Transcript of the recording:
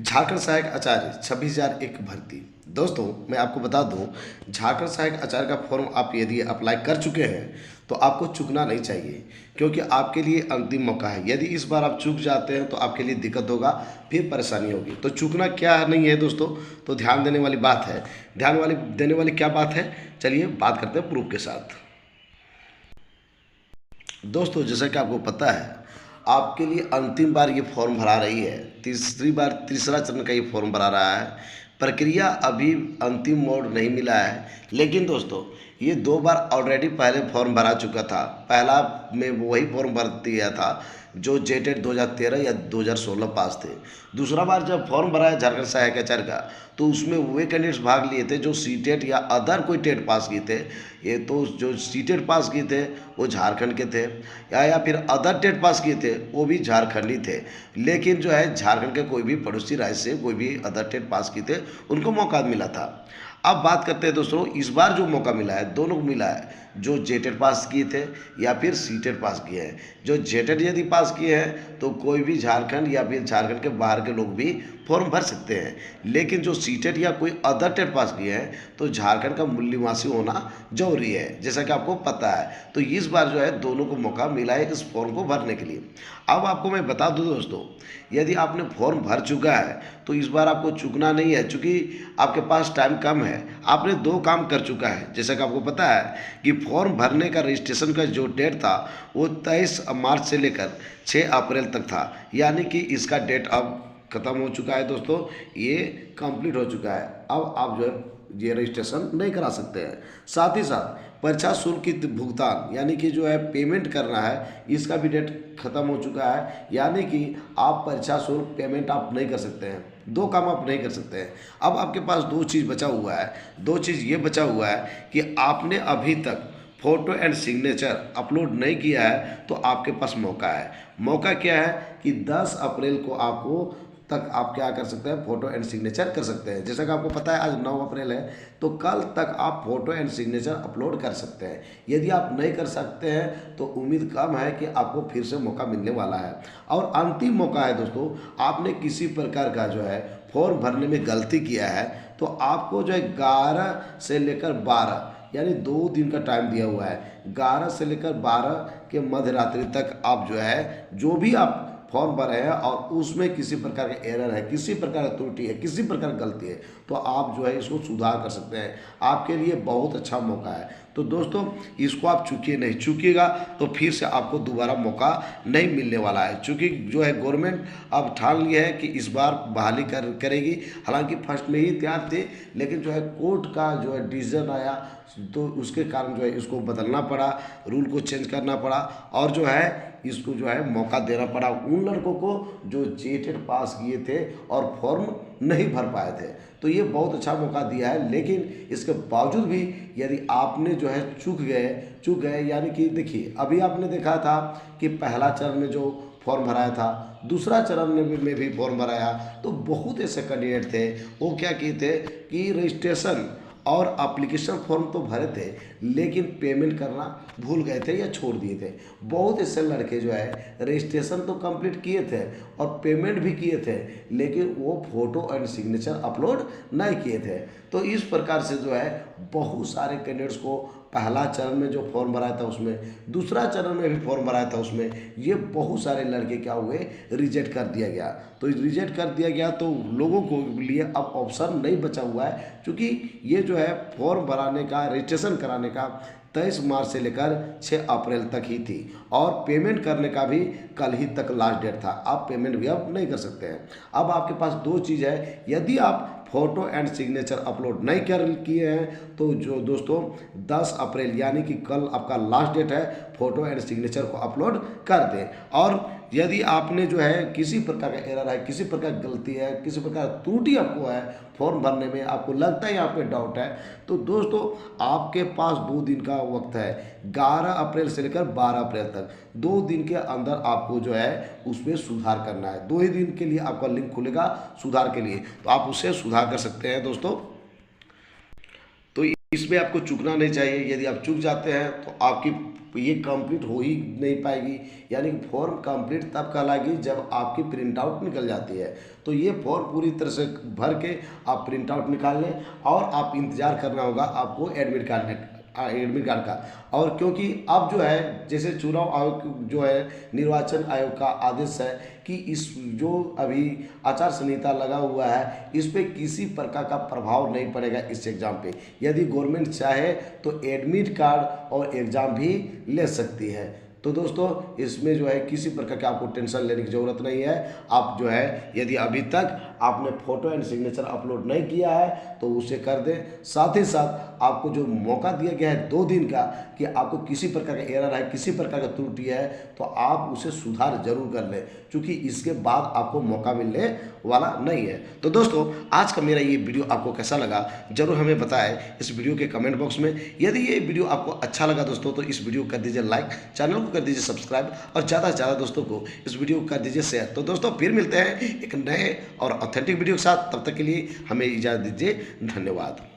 झारखंड सहायक आचार्य 26,001 भर्ती। दोस्तों मैं आपको बता दूं, झारखंड सहायक आचार्य का फॉर्म आप यदि अप्लाई कर चुके हैं तो आपको चूकना नहीं चाहिए, क्योंकि आपके लिए अंतिम मौका है। यदि इस बार आप चूक जाते हैं तो आपके लिए दिक्कत होगा, फिर परेशानी होगी। तो चूकना क्या नहीं है दोस्तों, तो ध्यान देने वाली बात है। देने वाली क्या बात है, चलिए बात करते हैं प्रूफ के साथ। दोस्तों जैसा कि आपको पता है, आपके लिए अंतिम बार ये फॉर्म भरा रही है, तीसरा चरण का ये फॉर्म भरा रहा है। प्रक्रिया अभी अंतिम मोड़ नहीं मिला है, लेकिन दोस्तों ये 2 बार ऑलरेडी पहले फॉर्म भरा चुका था। पहला में वही फॉर्म भर दिया था जो जेटेट 2013 या 2016 पास थे। दूसरा बार जब फॉर्म भरा है झारखंड सहायक आचार्य का, तो उसमें वे कैंडिडेट्स भाग लिए थे जो सीटेट या अदर कोई टेट पास किए थे। ये तो जो सीटेट पास किए थे वो झारखंड के थे, या फिर अदर टेट पास किए थे वो भी झारखंडी थे। लेकिन जो है झारखंड के कोई भी पड़ोसी राज्य से कोई भी अदर टेट पास किए थे, उनको मौका मिला था। अब बात करते हैं दोस्तों, इस बार जो मौका मिला है दोनों को मिला है, जो जेटेट पास किए थे या फिर सीटेट पास किए हैं। जो जेटेट यदि पास किए हैं तो कोई भी झारखंड या फिर झारखंड के बाहर के लोग भी फॉर्म भर सकते हैं। लेकिन जो सीटेट या कोई अदर टेट पास किए हैं तो झारखंड का मूल निवासी होना जरूरी है, जैसा कि आपको पता है। तो इस बार जो है दोनों को मौका मिला है इस फॉर्म को भरने के लिए। अब आपको मैं बता दूं दोस्तों, यदि आपने फॉर्म भर चुका है तो इस बार आपको चूकना नहीं है, क्योंकि आपके पास टाइम कम है। आपने 2 काम कर चुका है। जैसा कि आपको पता है कि फॉर्म भरने का रजिस्ट्रेशन का जो डेट था वो 23 मार्च से लेकर 6 अप्रैल तक था, यानी कि इसका डेट अब ख़त्म हो चुका है दोस्तों, ये कंप्लीट हो चुका है। अब आप जो है ये रजिस्ट्रेशन नहीं करा सकते हैं। साथ ही साथ परीक्षा शुल्क की भुगतान यानी कि जो है पेमेंट करना है, इसका भी डेट ख़त्म हो चुका है, यानी कि आप परीक्षा शुल्क पेमेंट आप नहीं कर सकते हैं। 2 काम आप नहीं कर सकते हैं। अब आपके पास 2 चीज़ बचा हुआ है। 2 चीज़ ये बचा हुआ है कि आपने अभी तक फ़ोटो एंड सिग्नेचर अपलोड नहीं किया है, तो आपके पास मौका है। मौका क्या है कि 10 अप्रैल को आपको तक आप क्या कर सकते हैं, फ़ोटो एंड सिग्नेचर कर सकते हैं। जैसा कि आपको पता है आज 9 अप्रैल है, तो कल तक आप फ़ोटो एंड सिग्नेचर अपलोड कर सकते हैं। यदि आप नहीं कर सकते हैं तो उम्मीद कम है कि आपको फिर से मौका मिलने वाला है। और अंतिम मौका है दोस्तों, आपने किसी प्रकार का जो है फॉर्म भरने में गलती किया है तो आपको जो है 11 से लेकर 12 यानी 2 दिन का टाइम दिया हुआ है। 11 से लेकर 12 के मध्य रात्रि तक आप जो है जो भी आप फॉर्म भरे हैं और उसमें किसी प्रकार का एरर है, किसी प्रकार की त्रुटि है, किसी प्रकार की गलती है, तो आप जो है इसको सुधार कर सकते हैं। आपके लिए बहुत अच्छा मौका है। तो दोस्तों इसको आप चूकिए नहीं, चूकिएगा तो फिर से आपको दोबारा मौका नहीं मिलने वाला है। चूँकि जो है गवर्नमेंट अब ठान लिया है कि इस बार बहाली करेगी। हालांकि फर्स्ट में ही तैयार थे, लेकिन जो है कोर्ट का जो है डिसीजन आया तो उसके कारण जो है इसको बदलना पड़ा, रूल को चेंज करना पड़ा, और जो है इसको जो है मौका देना पड़ा उन लड़कों को जो जेटेट पास किए थे और फॉर्म नहीं भर पाए थे। तो ये बहुत अच्छा मौका दिया है। लेकिन इसके बावजूद भी यदि आपने जो है चूक गए यानी कि देखिए अभी आपने देखा था कि पहला चरण में जो फॉर्म भराया था, दूसरा चरण में भी फॉर्म भराया, तो बहुत ऐसे कैंडिडेट थे वो क्या किए थे कि रजिस्ट्रेशन और एप्लीकेशन फॉर्म तो भरे थे लेकिन पेमेंट करना भूल गए थे या छोड़ दिए थे। बहुत ऐसे लड़के जो है रजिस्ट्रेशन तो कंप्लीट किए थे और पेमेंट भी किए थे, लेकिन वो फ़ोटो एंड सिग्नेचर अपलोड नहीं किए थे। तो इस प्रकार से जो है बहुत सारे कैंडिडेट्स को पहला चरण में जो फॉर्म भराया था उसमें, दूसरा चरण में भी फॉर्म भराया था उसमें, ये बहुत सारे लड़के क्या हुए, रिजेक्ट कर दिया गया। तो रिजेक्ट कर दिया गया तो लोगों को लिए अब ऑप्शन नहीं बचा हुआ है, क्योंकि ये जो है फॉर्म भराने का रजिस्ट्रेशन कराने का 23 मार्च से लेकर 6 अप्रैल तक ही थी, और पेमेंट करने का भी कल ही तक लास्ट डेट था। आप पेमेंट भी अब नहीं कर सकते हैं। अब आपके पास 2 चीज़ है, यदि आप फ़ोटो एंड सिग्नेचर अपलोड नहीं किए हैं तो जो दोस्तों 10 अप्रैल यानी कि कल आपका लास्ट डेट है, फ़ोटो एंड सिग्नेचर को अपलोड कर दें। और यदि आपने जो है किसी प्रकार का एरर है, किसी प्रकार की गलती है, किसी प्रकार त्रुटि आपको है फॉर्म भरने में, आपको लगता है यहाँ पे डाउट है, तो दोस्तों आपके पास 2 दिन का वक्त है, 11 अप्रैल से लेकर 12 अप्रैल तक। 2 दिन के अंदर आपको जो है उसमें सुधार करना है। 2 ही दिन के लिए आपका लिंक खुलेगा सुधार के लिए, तो आप उससे सुधार कर सकते हैं दोस्तों। तो इसमें आपको चूकना नहीं चाहिए। यदि आप चूक जाते हैं तो आपकी ये कंप्लीट हो ही नहीं पाएगी, यानी फॉर्म कंप्लीट तब कहलाएगी जब आपकी प्रिंट आउट निकल जाती है। तो ये फॉर्म पूरी तरह से भर के आप प्रिंट आउट निकाल लें और आप इंतज़ार करना होगा आपको एडमिट कार्ड का। और क्योंकि अब जो है जैसे चुनाव आयोग जो है निर्वाचन आयोग का आदेश है कि इस जो अभी आचार संहिता लगा हुआ है इस पे किसी प्रकार का प्रभाव नहीं पड़ेगा इस एग्ज़ाम पे। यदि गवर्नमेंट चाहे तो एडमिट कार्ड और एग्ज़ाम भी ले सकती है। तो दोस्तों इसमें जो है किसी प्रकार की आपको टेंशन लेने की ज़रूरत नहीं है। आप जो है यदि अभी तक आपने फ़ोटो एंड सिग्नेचर अपलोड नहीं किया है तो उसे कर दें। साथ ही साथ आपको जो मौका दिया गया है 2 दिन का कि आपको किसी प्रकार का एरर है, किसी प्रकार का त्रुटि है तो आप उसे सुधार जरूर कर लें, क्योंकि इसके बाद आपको मौका मिलने वाला नहीं है। तो दोस्तों आज का मेरा ये वीडियो आपको कैसा लगा जरूर हमें बताएं इस वीडियो के कमेंट बॉक्स में। यदि ये वीडियो आपको अच्छा लगा दोस्तों तो इस वीडियो को कर दीजिए लाइक, चैनल को कर दीजिए सब्सक्राइब और ज़्यादा से ज़्यादा दोस्तों को इस वीडियो को कर दीजिए शेयर। तो दोस्तों फिर मिलते हैं एक नए और ऑथेंटिक वीडियो के साथ, तब तक के लिए हमें इजाज़त दीजिए। धन्यवाद।